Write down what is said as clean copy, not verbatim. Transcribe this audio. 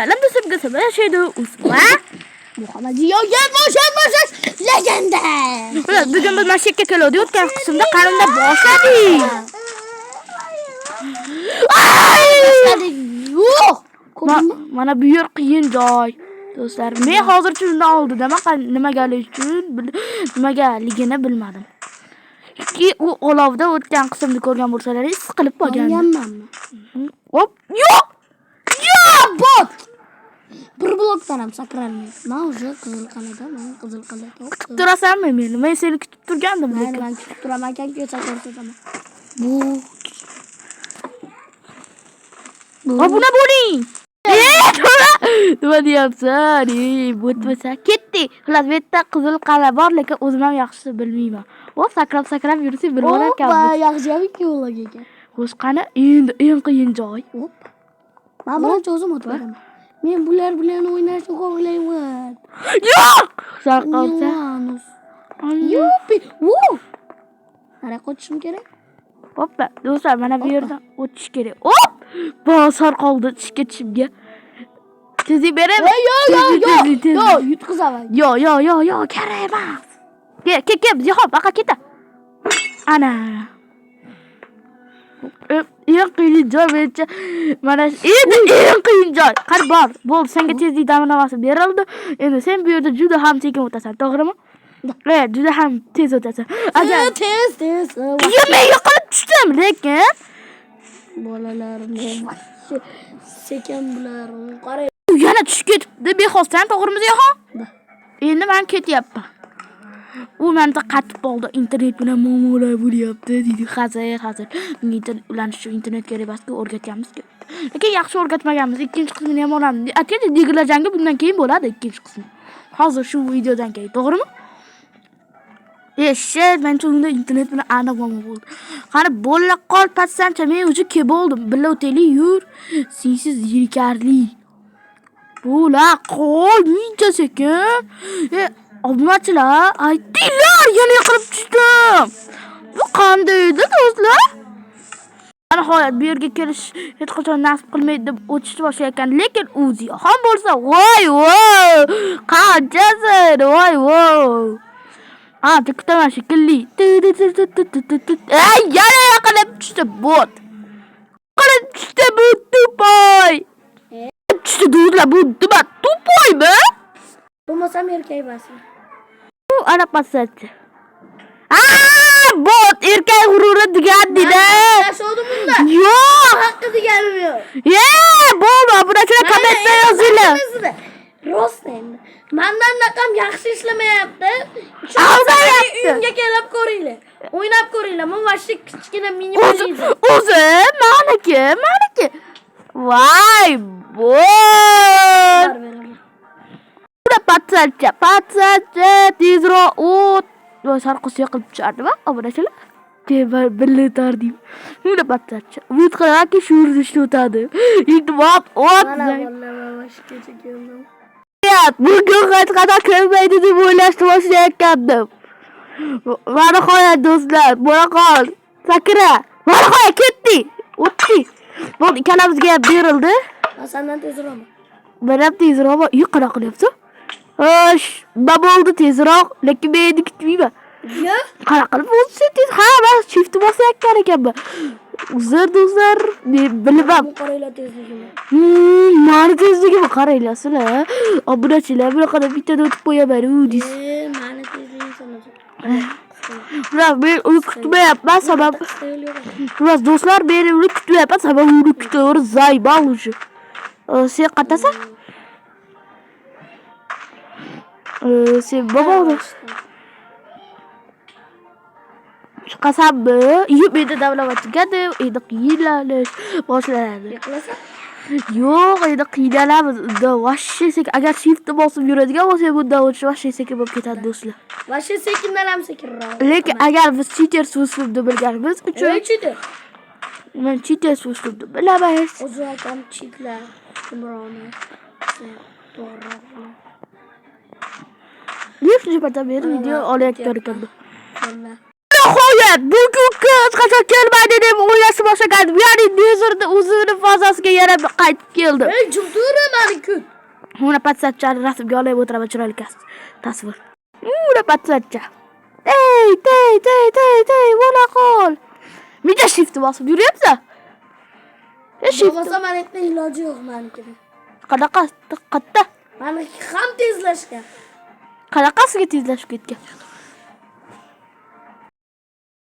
Salam do'stlarga yashaydi Usma. Muhammadiyoga bosh legenda. Bugun biz Mashekka keldik. O'tgan qismda qanunda boshladik. Yo'q. Mana bu yer qiyin joy. Do'stlar, men hozircha undan oldida nimagaligini bilmadim. Chunki u olovda o'tgan qismni ko'rgan bo'lsalaringiz siqilib qolgandim. Hop, yo'q. Yo'q, bot. Bir blokdan ham sakralmaydi. Men o'zi qizil qalada, qizil qalada. Kutib turasanmi meni? Men seni kutib turgandim lekin. Men kutib turaman ekan-ku, ko'rsataman. Buna bo'ling. Nima deyapsan? Bo'tmasa ketdi. Xullas, bu yerda qizil qala bor, lekin o'zim ham yaxshi bilmayman. O sakrab yursa bir bor ekan. Hoppa, yaxshi yo'lga ekan. Xo'sh, qani endi eng qiyin joy. Hop. Men birinchi o'zim o'tiraman. Men bular bilan o'ynashni xohlayman. Yo'q! Sal qolsa. Yo'q. Voh! Qara qochishim kerak. Hoppa, do'stlar, mana bu yerdan o'tish kerak. Hop! Bosar qoldi ketishimga. Tezlik beraman. Yo'q, yutqizaman. Yo'q, kerak emas. Kel, biz yo'q, baqa keta. Ana. Eng qiyin joy bo'yicha mana eng qiyin joy. Qani bor. Bo'ldi, senga tezlik ta'minnomasi berildi. Endi sen bu yerda juda ham sekin o'tasan, to'g'rimi? Juda ham tez o'tasan. Agar tez. Men yiqilib tushdim, lekin bolalarni sekin bular. Qara. Yana tushib ketibdi, bexosdan, to'g'rimi, yo'q? Endi men ketyapman. U menda qatib qoldi, internet bilan muammolar bo'lyapti deydi. Hazır. Ularni shu internet kerak emas-ku, o'rgatganmiz-ku. Lekin yaxshi o'rgatmaganmiz. Ikkinchi qismini ham olamiz. Aytganda Digler jangi bundan keyin bo'ladi, ikkinchi qismi. Hozir shu videodan keyin, to'g'rimi? Men unda internet bilan aniq muammo bo'ldi. Qani bo'la qol patsancha men o'zi ke bo'ldim. Billa o'taylik, yur. Sensiz yirikarli. Bo'la qol mincha sekin. Obunachilar, aytinglar, yana yiqilib tushdim. Bu qanday edi, do'stlar? Nihoyat bu yerga kelish hech qachon nasib qilmaydi deb o'tishni boshlayotgan, lekin o'zi ham bo'lsa, voy, qanchasin, voy. Kutaman shekilli. Yana yiqilib tushdi bot. Yiqilib tushdi bu tupoy. Tushdi do'stlar, bu nima tupoymi? Bo'lmasam erkak emasmi? Ana passachi. Bot erkak g'ururi degandida. Yashadim bunda. Yo'q, haqqi deganim yo'q. Bo'lma, bunachilar kommentda yozinglar. Rost endi. Mendan naqam yaxshi ishlamayapti. Albayapti. Uyimga kelib ko'ringlar. O'ynab ko'ringlar. Men vashti kichkina minimalizm. O'zi, meniki. Voy, bot. Patsacha, tezroq o't. Sarqisi yiqilib tushardi-mi? Obunachilar. Billar deyim. Buni patsacha. Umid qilamanki, shu urishni o'tadi. Iltimos, o't. Bugun hech qadar kelmaydi deb o'ylashni boshlayotgandim. Mana qo'ya do'stlar, bo'la qol. Sakra. Mana qo'ya ketdi. O'tdi. Bu ikkalamizga berildi. Sendan tezroqmi? Men tezroq, qana qilyapsan? Nima bo'ldi tezroq, lekin men endi kutmayman. Yo'q. Qana qilib o'tsa tez. Men shift bosayotgan ekanman. Uzr do'stlar, bilmam. Qaranglar tezligini. Meni tezligimni qaranglar sizlar. Obunachilar, bunaqa bittadan o'tib qo'yaman, deysiz. Meni tezligim sanasam. Men uni kutmayapman, sabab. Do'stlar, men uni kutmayapman, sabab uni kutaverib zayban уже. Sen qatasan? Sen bobo chiqasanmi? Menda davlatgada endi qiynalish boshlanadi. Yiqilasan? Yo'q, endi qiynalamiz. Unda vashshe sekin. Agar shiftni bosib yuradigan bo'lsa, bunda o'tish vashshe sekin bo'lib ketadi, do'stlar. Vashshe sekindan ham sekinroq. Lekin agar biz cheater uslubni bilganimiz uchun. Cheater. Men cheater uslubni bilaman. O'zi ham cheatlar. Kimroni. To'g'ri. Nima video olayotgan ekanman. Mana. Nihoyat, bugun hech qachon kelmaydi deb o'ylashni boshlagandim. Ya'ni Nezerni o'zini fazasiga yana qaytib keldi. Jumdura meni kun. Mana patsatchani rasmga olib o'tiraman chiroyli tasvir. Mana patsatcha. Tey, bo'la qol. Miya shift bosib yuryapsan. Shift. Bo'lmasa meniki iloji yo'q menikida. Qanaqa? Meniki ham tezlashgan. Qanaqasiga tezlashib ketgan?